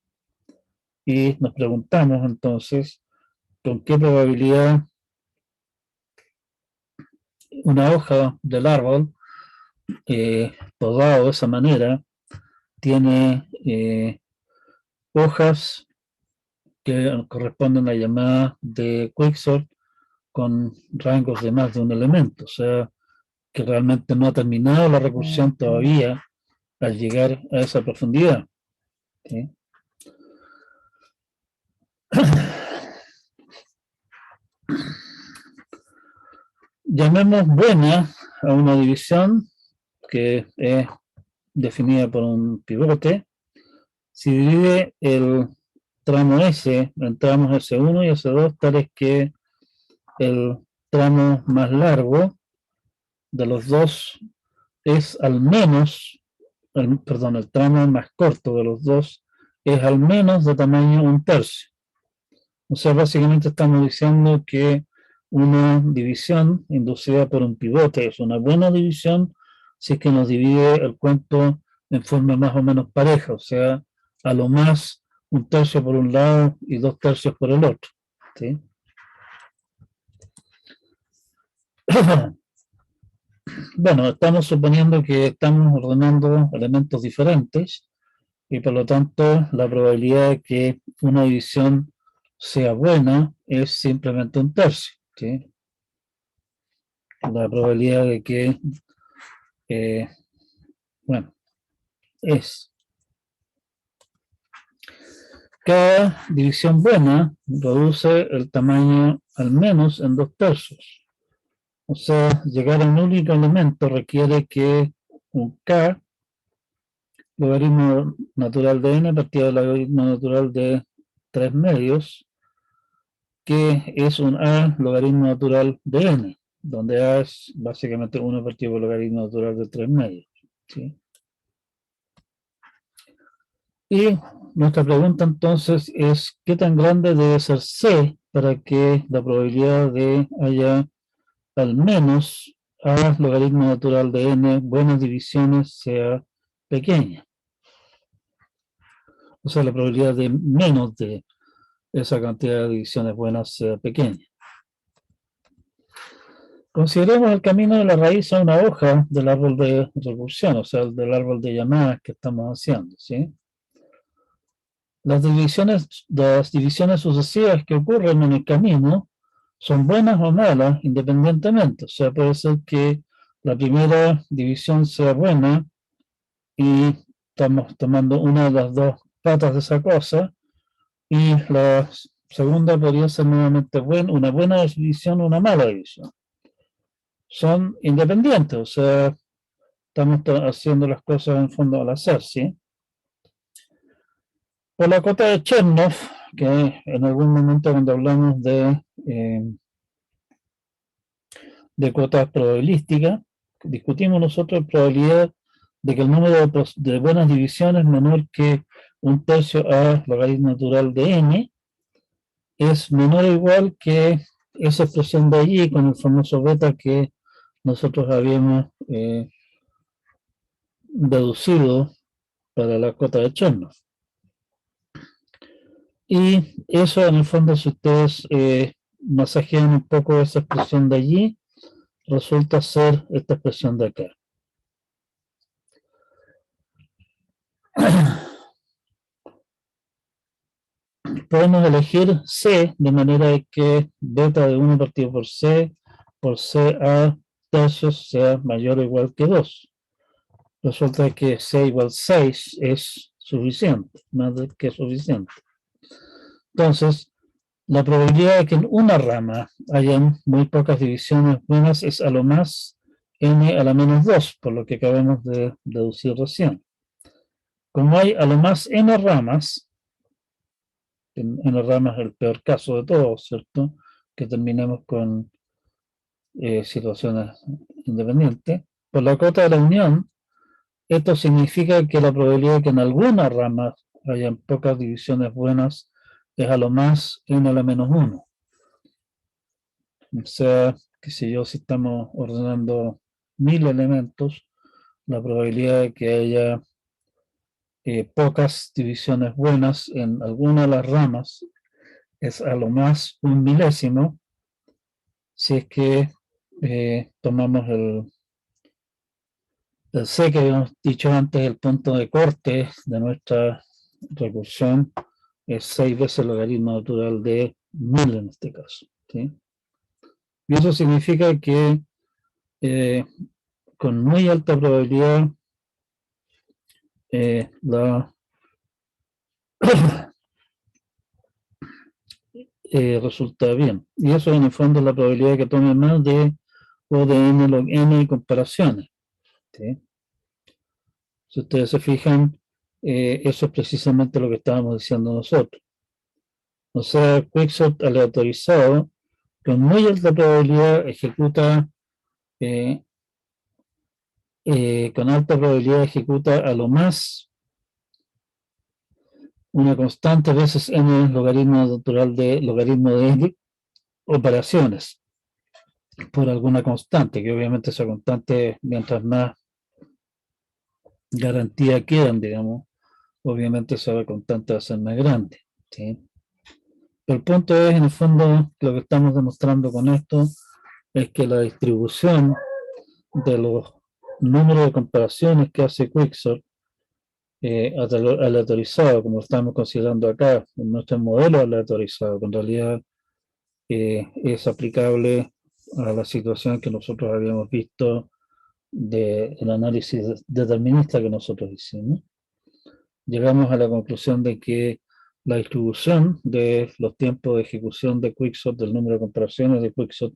y nos preguntamos entonces con qué probabilidad una hoja del árbol podado de esa manera tiene hojas que corresponden a llamadas de Quicksort con rangos de más de un elemento, o sea, que realmente no ha terminado la recursión todavía al llegar a esa profundidad. ¿Sí? Llamemos buena a una división que es definida por un pivote. Si divide el tramo S en tramos S1 y S2, tales que el tramo más largo de los dos es al menos, el tramo más corto de los dos es al menos de tamaño 1/3. O sea, básicamente estamos diciendo que una división inducida por un pivote es una buena división si es que nos divide el cuento en forma más o menos pareja, o sea, a lo más 1/3 por un lado y 2/3 por el otro. ¿Sí? Bueno, estamos suponiendo que estamos ordenando elementos diferentes y por lo tanto la probabilidad de que una división sea buena es simplemente 1/3. ¿Sí? La probabilidad de que, bueno, es cada división buena reduce el tamaño al menos en 2/3. O sea, llegar a un único elemento requiere que un K, logaritmo natural de n, partido del logaritmo natural de 3/2, que es un A logaritmo natural de n, donde A es básicamente 1 partido por logaritmo natural de 3/2. ¿Sí? Y nuestra pregunta entonces es, ¿qué tan grande debe ser C para que la probabilidad de haya al menos A logaritmo natural de n buenas divisiones sea pequeña? O sea, la probabilidad de menos de esa cantidad de divisiones buenas sea pequeña. Consideremos el camino de la raíz a una hoja del árbol de recursión, o sea, del árbol de llamadas que estamos haciendo, ¿sí? Las divisiones sucesivas que ocurren en el camino son buenas o malas independientemente. O sea, puede ser que la primera división sea buena y estamos tomando una de las dos patas de esa cosa, y la segunda podría ser nuevamente una buena división o una mala división. Son independientes, o sea, estamos haciendo las cosas en fondo al azar, ¿sí? Por la cota de Chernoff, que en algún momento cuando hablamos de cuotas probabilísticas, discutimos nosotros la probabilidad de que el número de buenas divisiones menor que 1/3 a logaritmo natural de n es menor o igual que esa expresión de allí con el famoso beta que nosotros habíamos deducido para la cota de Chernoff. Y eso en el fondo, si ustedes masajean un poco esa expresión de allí, resulta ser esta expresión de acá. Podemos elegir C de manera que beta de 1 partido por C a tercios sea mayor o igual que 2. Resulta que C igual 6 es suficiente, más que suficiente. Entonces, la probabilidad de que en una rama hayan muy pocas divisiones buenas es a lo más n a la menos 2, por lo que acabamos de deducir recién. Como hay a lo más n ramas, n ramas es el peor caso de todos, ¿cierto? Que terminemos con situaciones independientes. Por la cota de la unión, esto significa que la probabilidad de que en alguna rama hayan pocas divisiones buenas es a lo más n a la menos 1. O sea, qué sé yo, si estamos ordenando 1000 elementos, la probabilidad de que haya pocas divisiones buenas en alguna de las ramas es a lo más 1/1000, si es que tomamos el C que habíamos dicho antes, el punto de corte de nuestra recursión es 6 veces el logaritmo natural de 1000 en este caso, ¿sí? Y eso significa que con muy alta probabilidad la resulta bien. Y eso en el fondo es la probabilidad que tome más de O de n log n comparaciones. ¿Sí? Si ustedes se fijan, eso es precisamente lo que estábamos diciendo nosotros. O sea, Quicksort aleatorizado con muy alta probabilidad ejecuta con alta probabilidad ejecuta a lo más una constante veces n logaritmo natural de logaritmo de n operaciones por alguna constante, que obviamente esa constante, mientras más garantía quedan, digamos, obviamente esa constante va a ser más grande. ¿Sí? El punto es, en el fondo, lo que estamos demostrando con esto es que la distribución de los números de comparaciones que hace Quicksort aleatorizado, como estamos considerando acá, en nuestro modelo aleatorizado, que en realidad es aplicable a la situación que nosotros habíamos visto del análisis determinista que nosotros hicimos. Llegamos a la conclusión de que la distribución de los tiempos de ejecución de Quicksort, del número de comparaciones de Quicksort,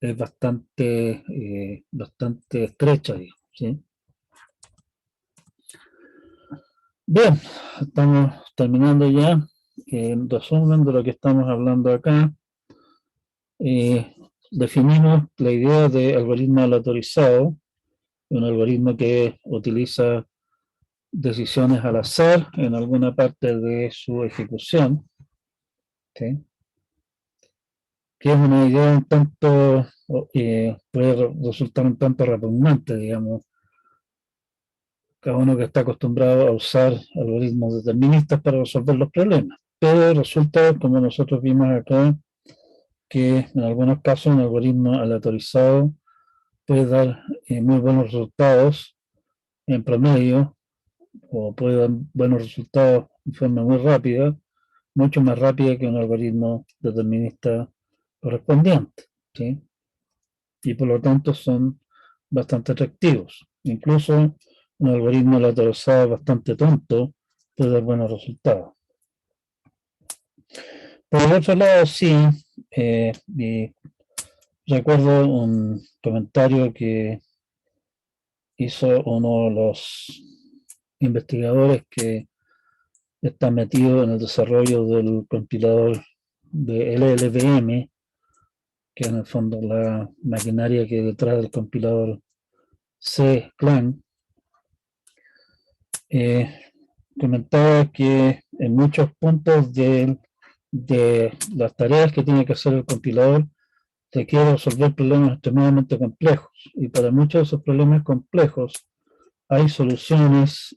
es bastante estrecha, digamos, ¿sí? Bien, estamos terminando ya. En resumen de lo que estamos hablando acá, definimos la idea de algoritmo aleatorizado, un algoritmo que utiliza decisiones al azar en alguna parte de su ejecución, ¿sí? Que es una idea un tanto, puede resultar un tanto repugnante, digamos, cada uno que está acostumbrado a usar algoritmos deterministas para resolver los problemas. Pero resulta, como nosotros vimos acá, que en algunos casos un algoritmo aleatorizado puede dar muy buenos resultados en promedio, o puede dar buenos resultados de forma muy rápida, mucho más rápida que un algoritmo determinista correspondiente, ¿sí? Y por lo tanto son bastante atractivos. Incluso un algoritmo aleatorizado bastante tonto puede dar buenos resultados. Por el otro lado, sí, y recuerdo un comentario que hizo uno de los investigadores que está metido en el desarrollo del compilador de LLVM, que en el fondo la maquinaria que detrás del compilador C-Clang, comentaba que en muchos puntos de las tareas que tiene que hacer el compilador requiere resolver problemas extremadamente complejos, y para muchos de esos problemas complejos hay soluciones,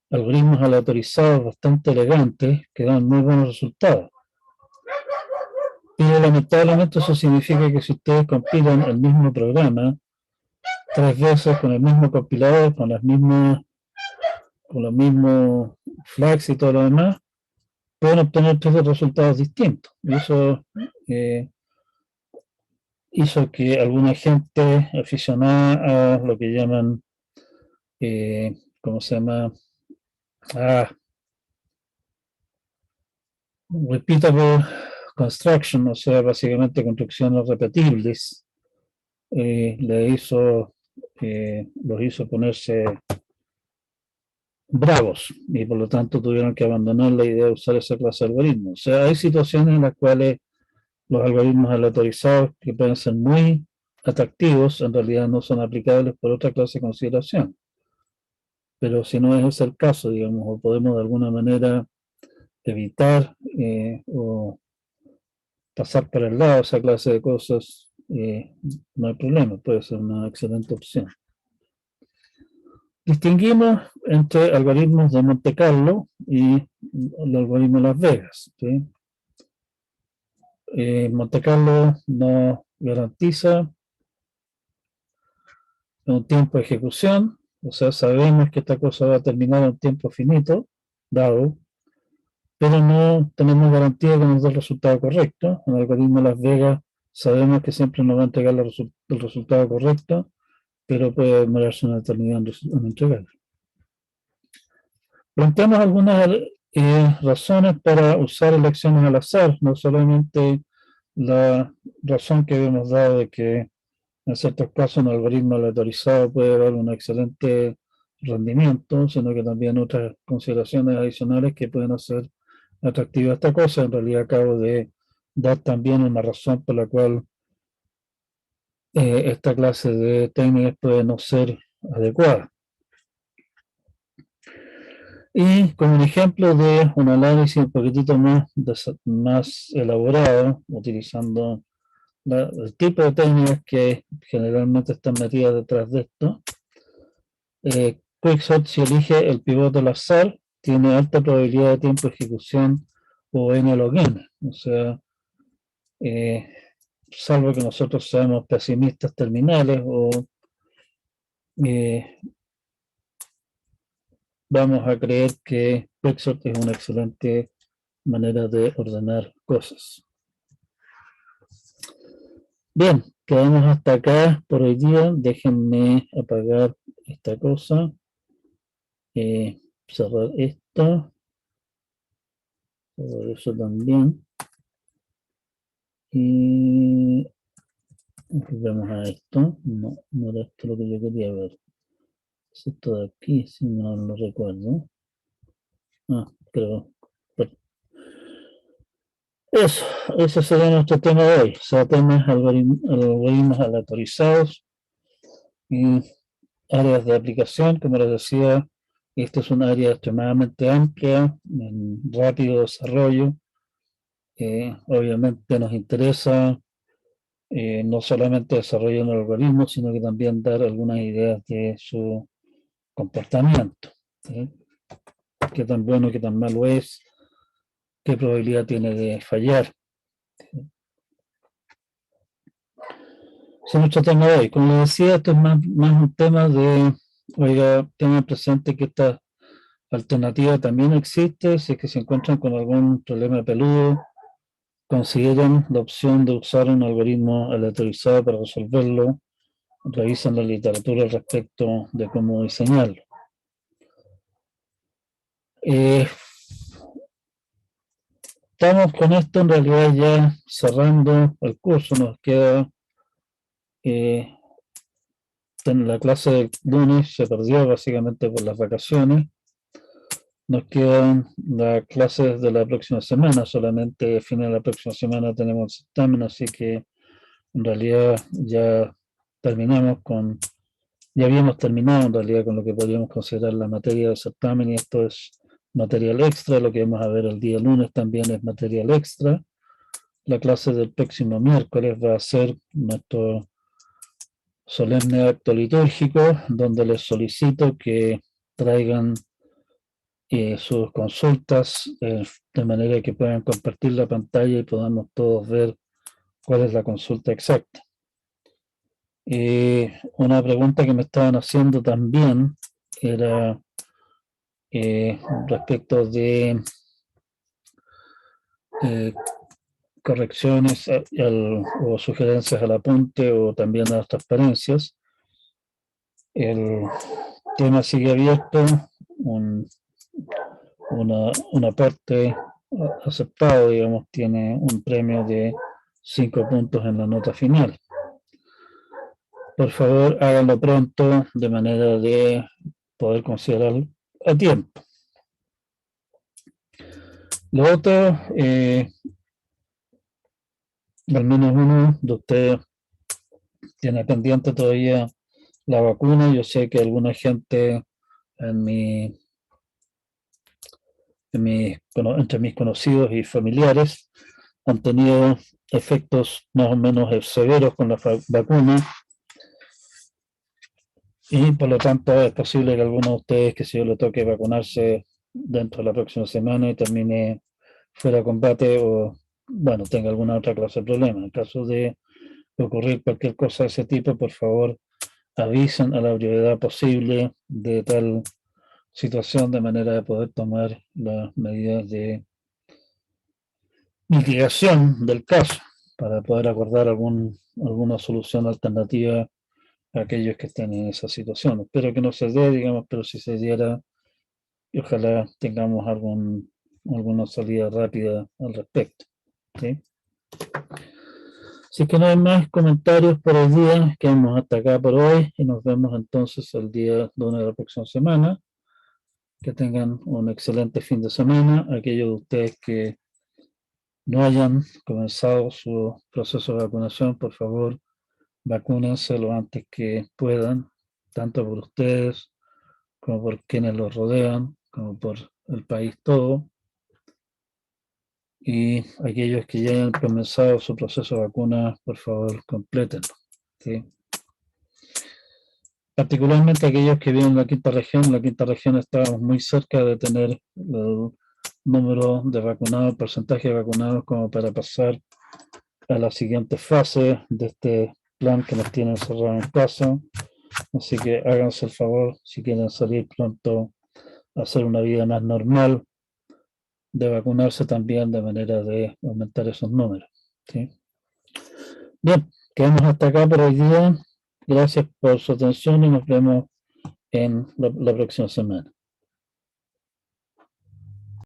algoritmos aleatorizados bastante elegantes que dan muy buenos resultados. Pero lamentablemente eso significa que si ustedes compilan el mismo programa 3 veces con el mismo compilador, con los mismos flags y todo lo demás, pueden obtener 3 resultados distintos. Y eso hizo que alguna gente aficionada a lo que llaman, ¿cómo se llama? Repeatable construction, o sea, básicamente construcciones repetibles, los hizo ponerse bravos, y por lo tanto tuvieron que abandonar la idea de usar esa clase de algoritmos. O sea, hay situaciones en las cuales los algoritmos aleatorizados, que pueden ser muy atractivos, en realidad no son aplicables por otra clase de consideración. Pero si no es ese el caso, digamos, o podemos de alguna manera evitar o pasar por el lado de esa clase de cosas, no hay problema, puede ser una excelente opción. Distinguimos entre algoritmos de Monte Carlo y el algoritmo de Las Vegas, ¿sí? Monte Carlo no garantiza un tiempo de ejecución, o sea, sabemos que esta cosa va a terminar en un tiempo finito, dado, pero no tenemos garantía que nos dé el resultado correcto. En el algoritmo de Las Vegas Sabemos que siempre nos va a entregar el resultado correcto, pero puede demorarse una eternidad en entregarlo. Planteamos algunas razones para usar elecciones al azar, no solamente la razón que habíamos dado de que en ciertos casos un algoritmo aleatorizado puede dar un excelente rendimiento, sino que también otras consideraciones adicionales que pueden hacer atractiva esta cosa. En realidad acabo de dar también una razón por la cual esta clase de técnicas puede no ser adecuada. Y como un ejemplo de un análisis un poquitito más elaborado, utilizando el tipo de técnicas que generalmente están metidas detrás de esto, Quicksort, si elige el pivote al azar, tiene alta probabilidad de tiempo de ejecución o n log n. O sea, salvo que nosotros seamos pesimistas terminales o vamos a creer que Quicksort es una excelente manera de ordenar cosas. Bien, quedamos hasta acá por hoy día. Déjenme apagar esta cosa. Cerrar esto. Cerrar eso también. Y vamos a esto. No, no era esto lo que yo quería ver. Es esto de aquí, si no lo recuerdo. Creo. Eso sería nuestro tema de hoy. O sea, temas algoritmos aleatorizados y áreas de aplicación. Como les decía, esta es un área extremadamente amplia, en rápido desarrollo. Obviamente nos interesa no solamente desarrollar un algoritmo, sino que también dar algunas ideas de su comportamiento. ¿Sí? Qué tan bueno, qué tan malo es, qué probabilidad tiene de fallar. Ese es nuestro tema de hoy. Como les decía, esto es más un tema de, oiga, tengan presente que esta alternativa también existe. Si es que se encuentran con algún problema peludo, consideren la opción de usar un algoritmo aleatorizado para resolverlo. Revisan la literatura al respecto de cómo diseñarlo. Estamos con esto en realidad ya cerrando el curso. Nos queda la clase del lunes, se perdió básicamente por las vacaciones. Nos quedan las clases de la próxima semana, solamente a final de la próxima semana tenemos el certamen, así que en realidad ya habíamos terminado en realidad con lo que podríamos considerar la materia del certamen, y esto es material extra. Lo que vamos a ver el día lunes también es material extra. La clase del próximo miércoles va a ser nuestro solemne acto litúrgico, donde les solicito que traigan sus consultas de manera que puedan compartir la pantalla y podamos todos ver cuál es la consulta exacta. Una pregunta que me estaban haciendo también era respecto de correcciones o sugerencias al apunte o también a las transparencias. El tema sigue abierto, una parte aceptado, digamos, tiene un premio de 5 puntos en la nota final. Por favor, háganlo pronto de manera de poder considerarlo a tiempo. Lo otro, al menos uno de ustedes tiene pendiente todavía la vacuna. Yo sé que alguna gente entre mis conocidos y familiares han tenido efectos más o menos severos con la vacuna, y por lo tanto es posible que alguno de ustedes, que si yo le toque vacunarse dentro de la próxima semana y termine fuera de combate, o bueno, tenga alguna otra clase de problema. En caso de ocurrir cualquier cosa de ese tipo, por favor avisen a la brevedad posible de tal situación, de manera de poder tomar las medidas de mitigación del caso. para poder acordar alguna solución alternativa a aquellos que estén en esa situación. Espero que no se dé, digamos, pero si se diera, y ojalá tengamos alguna salida rápida al respecto. ¿Sí? Así que no hay más comentarios por el día, quedamos hasta acá por hoy y nos vemos entonces el día lunes de la próxima semana. Que tengan un excelente fin de semana. Aquellos de ustedes que no hayan comenzado su proceso de vacunación, por favor, vacúnense lo antes que puedan, tanto por ustedes como por quienes los rodean, como por el país todo. Y aquellos que ya hayan comenzado su proceso de vacuna, por favor, complétenlo. ¿Sí? Particularmente aquellos que viven en la quinta región estábamos muy cerca de tener el número de vacunados, el porcentaje de vacunados como para pasar a la siguiente fase de este plan que nos tiene encerrados en casa. Así que háganse el favor, si quieren salir pronto a hacer una vida más normal, de vacunarse también de manera de aumentar esos números. ¿Sí? Bien, quedamos hasta acá por hoy día. Gracias por su atención y nos vemos en la próxima semana.